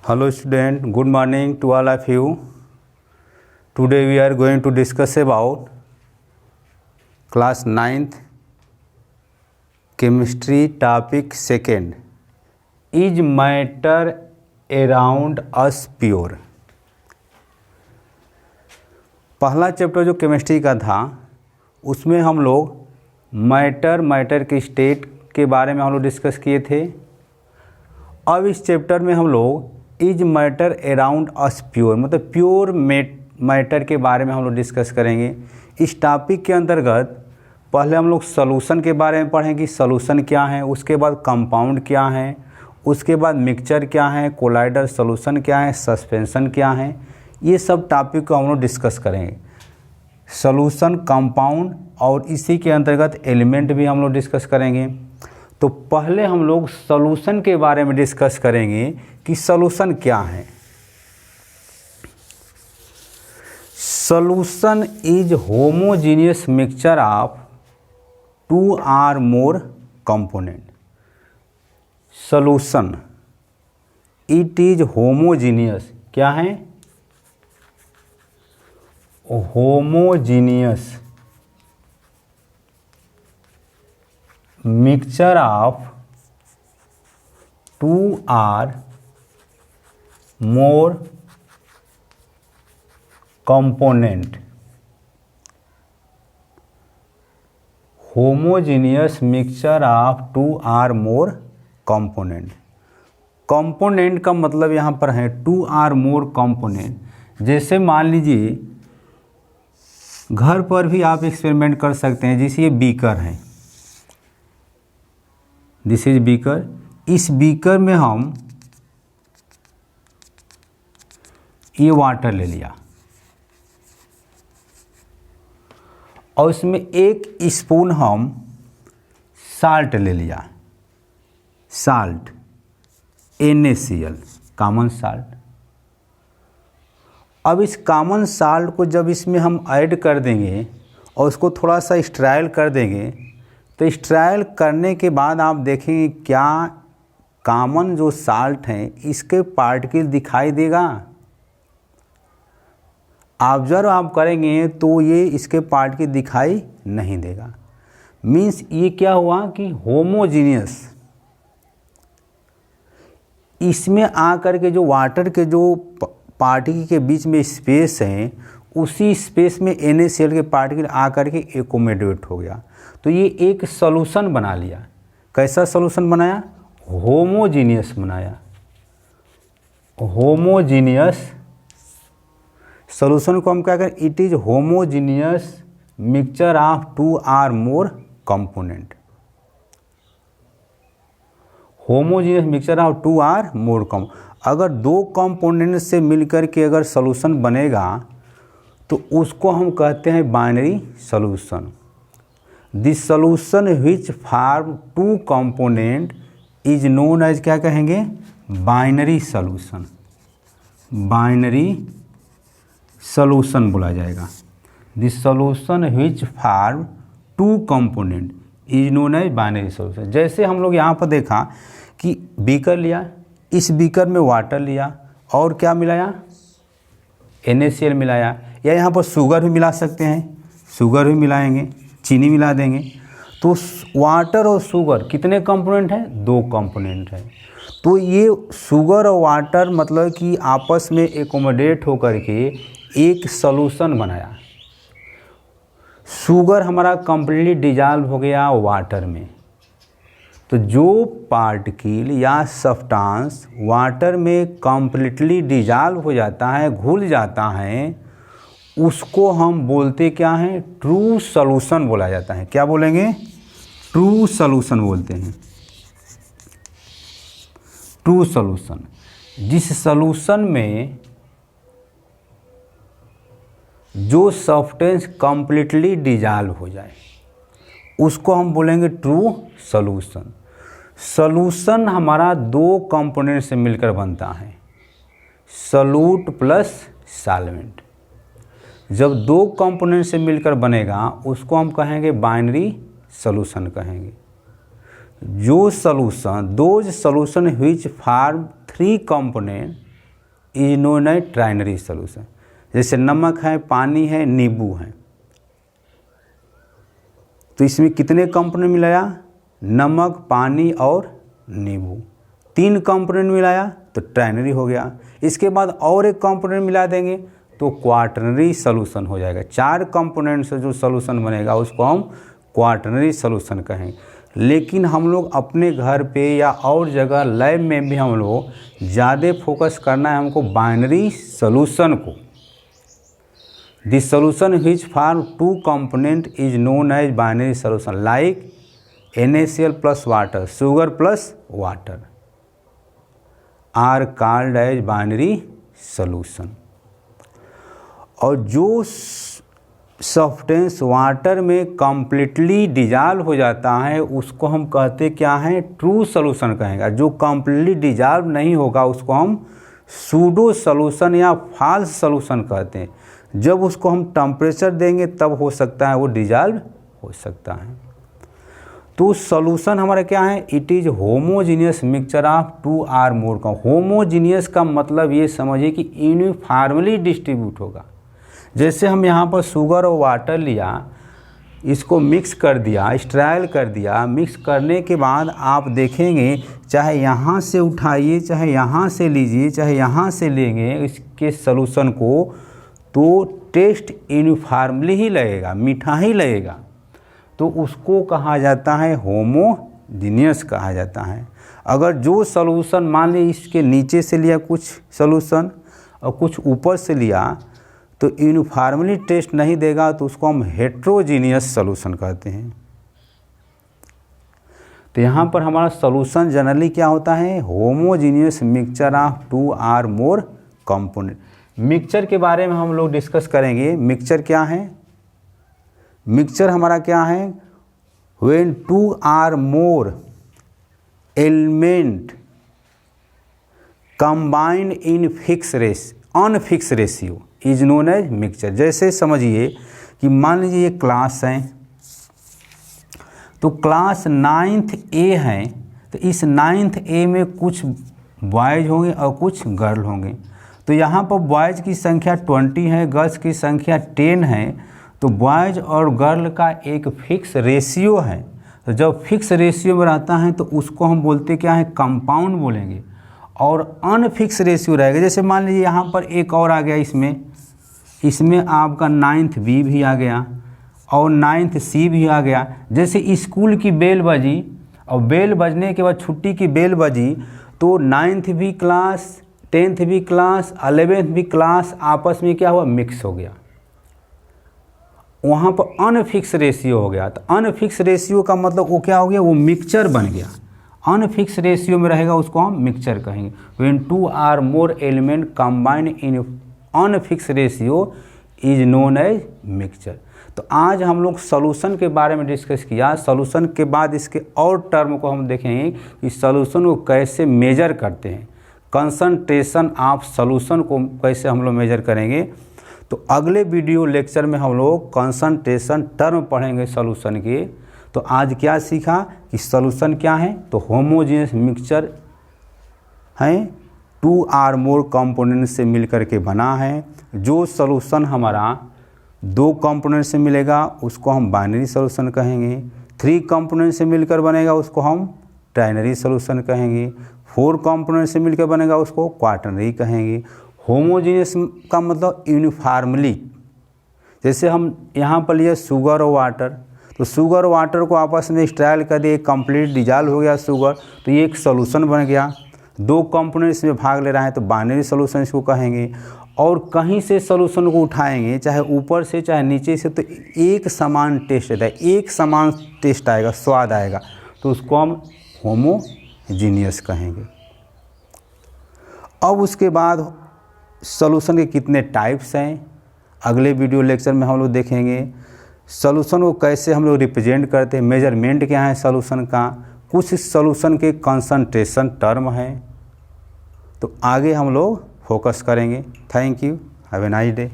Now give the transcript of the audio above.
Hello student, good morning to all of you. Today we are going to discuss about class 9th chemistry topic 2nd. Is matter around us pure? पहला chapter जो chemistry का था उसमें हम लोग matter के state के बारे में हम लोग डिस्कस किए थे। अब इस चैप्टर में हम लोग is matter around us pure मतलब प्योर मैटर के बारे में हम लोग डिस्कस करेंगे। इस टॉपिक के अंतर्गत पहले हम लोग सॉल्यूशन के बारे में पढ़ेंगे, सॉल्यूशन क्या है, उसके बाद कंपाउंड क्या है, उसके बाद मिक्सचर क्या है, कोलाइडर सॉल्यूशन क्या है, सस्पेंशन क्या है, ये सब टॉपिक को हम लोग डिस्कस करेंगे। सॉल्यूशन, कंपाउंड और इसी के अंतर्गत एलिमेंट भी हम लोग डिस्कस करेंगे। तो पहले हम लोग सॉल्यूशन के बारे में डिस्कस करेंगे कि सॉल्यूशन क्या है। Solution is homogeneous mixture of 2 or more component. Solution it is homogeneous, क्या है? Homogeneous mixture of 2 or more component. Homogeneous mixture of 2 or more component. Component का मतलब यहाँ पर है 2 or more कंपोनेंट। जैसे मान लीजिए घर पर भी आप एक्सपेरिमेंट कर सकते हैं। जैसे ये बीकर है, दिस इज बीकर। इस बीकर में हम ये वाटर ले लिया और इसमें 1 स्पून हम साल्ट ले लिया, साल्ट NaCl, कॉमन साल्ट। अब इस कॉमन साल्ट को जब इसमें हम ऐड कर देंगे और उसको थोड़ा सा स्ट्रायल कर देंगे तो स्ट्रायल करने के बाद आप देखेंगे क्या कॉमन जो साल्ट है इसके पार्टिकल दिखाई देगा। ऑब्जर्व आप करेंगे तो ये इसके पार्टिकल दिखाई नहीं देगा। मीन्स ये क्या हुआ कि होमोजीनियस, इसमें आकर के जो वाटर के जो पार्टिकल के बीच में स्पेस है उसी स्पेस में NaCl के पार्टिकल आकर के एकोमोडेट हो गया। तो ये एक सॉल्यूशन बना लिया। कैसा सॉल्यूशन बनाया? होमोजीनियस बनाया। होमोजीनियस सॉल्यूशन को हम क्या करें? It is homogeneous mixture of 2 or more component. Homogeneous mixture of 2 or more component. अगर 2 कंपोनेंट से मिलकर के अगर सॉल्यूशन बनेगा तो उसको हम कहते हैं binary solution. This solution which form 2 component is known as, क्या कहेंगे? Binary solution. बाइनरी सॉल्यूशन बोला जाएगा। This solution which form 2 component is known as binary solution. जैसे हम लोग यहाँ पर देखा कि बीकर लिया, इस बीकर में वाटर लिया और क्या मिलाया? NaCl मिलाया, या यहाँ पर शुगर भी मिला सकते हैं, शुगर भी मिलाएंगे, चीनी मिला देंगे। तो वाटर और शुगर कितने कंपोनेंट हैं? 2 कंपोनेंट है। तो ये शुगर और वाटर मतलब कि आपस में एकोमोडेट होकर के एक सॉल्यूशन बनाया। शुगर हमारा कंप्लीटली डिजॉल्व हो गया वाटर में। तो जो पार्टिकल या सब्सटेंस वाटर में कंप्लीटली डिजॉल्व हो जाता है, घुल जाता है, उसको हम बोलते क्या हैं? ट्रू सॉल्यूशन बोला जाता है। क्या बोलेंगे? ट्रू सॉल्यूशन बोलते हैं। ट्रू सॉल्यूशन, जिस सॉल्यूशन में जो सब्सटेंस कंप्लीटली डिजॉल्व हो जाए उसको हम बोलेंगे ट्रू सॉल्यूशन। सॉल्यूशन हमारा 2 कंपोनेंट से मिलकर बनता है, सॉल्यूट प्लस सॉल्वेंट। जब 2 कंपोनेंट से मिलकर बनेगा उसको हम कहेंगे बाइनरी सॉल्यूशन कहेंगे। जो solution, those solution which form 3 component is known as trinary solution. जैसे नमक है, पानी है, नींबू है, तो इसमें कितने कंपोनेंट मिलाया, नमक, पानी और नींबू, 3 कंपोनेंट मिलाया तो ट्राइनरी हो गया। इसके बाद और एक कंपोनेंट मिला देंगे तो क्वाटरनरी सॉल्यूशन हो जाएगा। 4 कंपोनेंट से जो सॉल्यूशन बनेगा उसको हम क्वाटरनरी सॉल्यूशन कहेंगे। लेकिन हम लोग अपने घर पे या और जगह लैब में भी हम लोग ज़्यादा फोकस करना है हमको बाइनरी सॉल्यूशन को। This solution which form 2 component is known as binary solution like NaCl plus water, sugar plus water are called as binary solution. और जो सब्सटेंस वाटर में कम्प्लीटली डिजॉल्व हो जाता है उसको हम कहते क्या हैं, ट्रू सॉल्यूशन कहेंगे। जो कम्प्लीटली डिजॉल्व नहीं होगा उसको हम सूडो सॉल्यूशन या फॉल्स सॉल्यूशन कहते हैं। जब उसको हम टेम्परेचर देंगे तब हो सकता है वो डिजॉल्व हो सकता है। तो सॉल्यूशन हमारा क्या है, it is homogeneous mixture of 2 और मोर का। होमोजीनियस का मतलब ये समझिए कि यूनिफॉर्मली डिस्ट्रीब्यूट होगा। जैसे हम यहाँ पर शुगर और वाटर लिया, इसको मिक्स कर दिया, स्ट्राइल कर दिया, मिक्स करने के बाद आप देखेंगे चाहे यहाँ से उठाइए, चाहे यहाँ से लीजिए, चाहे यहाँ से लेंगे इसके सॉल्यूशन को, तो टेस्ट यूनिफॉर्मली ही लगेगा, मीठा ही लगेगा। तो उसको कहा जाता है होमोजीनियस कहा जाता है। अगर जो सॉल्यूशन मान लीजिए इसके नीचे से लिया कुछ सॉल्यूशन और कुछ ऊपर से लिया तो यूनिफॉर्मली टेस्ट नहीं देगा, तो उसको हम हेट्रोजीनियस सॉल्यूशन कहते हैं। तो यहाँ पर हमारा सॉल्यूशन जनरली क्या होता है, होमोजीनियस मिक्सचर ऑफ 2 और मोर कंपोनेंट। मिक्सचर के बारे में हम लोग डिस्कस करेंगे। मिक्सचर क्या है, मिक्सचर हमारा क्या है, व्हेन 2 और more element combine in unfix ratio is known as mixture. जैसे समझिए कि मान लीजिए ये क्लास है, तो क्लास 9th A है, तो इस 9th A में कुछ बॉयज़ होंगे और कुछ गर्ल होंगे। तो यहाँ पर बॉयज़ की संख्या 20 है, गर्ल्स की संख्या 10 है। तो बॉयज़ और गर्ल का एक फिक्स रेशियो है। तो जब फिक्स रेशियो में रहता है तो उसको हम बोलते क्या है, कंपाउंड बोलेंगे। और अनफिक्स रेशियो रहेगा, जैसे मान लीजिए यहाँ पर एक और आ गया, इसमें आपका 9th B भी आ गया और 9th C भी आ गया। जैसे स्कूल की बेल बजी और बेल बजने के बाद छुट्टी की बेल बजी, तो 9th भी क्लास, 10th भी क्लास, 11th भी क्लास आपस में क्या हुआ, मिक्स हो गया। वहाँ पर अनफिक्स रेशियो हो गया। तो अनफिक्स रेशियो का मतलब वो क्या हो गया, वो मिक्सचर बन गया। अनफिक्स रेशियो में रहेगा उसको हम मिक्सचर कहेंगे। व्हेन 2 और more element combine in unfix ratio is known as mixture. तो आज हम लोग सॉल्यूशन के बारे में डिस्कस किया। सॉल्यूशन के बाद इसके और टर्म को हम देखेंगे कि सॉल्यूशन को कैसे मेजर करते हैं, कंसंट्रेशन ऑफ सॉल्यूशन को कैसे हम लोग मेजर करेंगे। तो अगले वीडियो लेक्चर में हम लोग कंसंट्रेशन टर्म पढ़ेंगे सॉल्यूशन के। तो आज क्या सीखा कि सॉल्यूशन क्या है, तो होमोजेनियस मिक्सचर है, 2 और मोर कंपोनेंट से मिलकर के बना है। जो सॉल्यूशन हमारा 2 कंपोनेंट से मिलेगा उसको हम बाइनरी सॉल्यूशन कहेंगे। 3 कंपोनेंट से मिलकर बनेगा उसको हम ट्राइनरी सॉल्यूशन कहेंगे। 4 कंपोनेंट से मिलकर बनेगा उसको क्वाटरनरी कहेंगे। होमोजीनियस का मतलब यूनिफॉर्मली, जैसे हम यहाँ पर लिए शुगर और वाटर, तो शुगर और वाटर को आपस में स्ट्राइल कर दिए, कंप्लीट डिजॉल्व हो गया शुगर, तो ये एक सॉल्यूशन बन गया। 2 कंपोनेंट्स में भाग ले रहा है तो बाइनरी सॉल्यूशन इसको कहेंगे। और कहीं से सॉल्यूशन को उठाएंगे, चाहे ऊपर से चाहे नीचे से, तो एक समान टेस्ट आता है, एक समान टेस्ट आएगा, स्वाद आएगा, तो उसको हम होमोजीनियस कहेंगे। अब उसके बाद सॉल्यूशन के कितने टाइप्स हैं, अगले वीडियो लेक्चर में हम लोग देखेंगे। सॉल्यूशन को कैसे हम लोग रिप्रेजेंट करते हैं, मेजरमेंट क्या है सॉल्यूशन का, कुछ सॉल्यूशन के कंसंट्रेशन टर्म है। तो आगे हम लोग फोकस करेंगे। Thank you, have a nice day.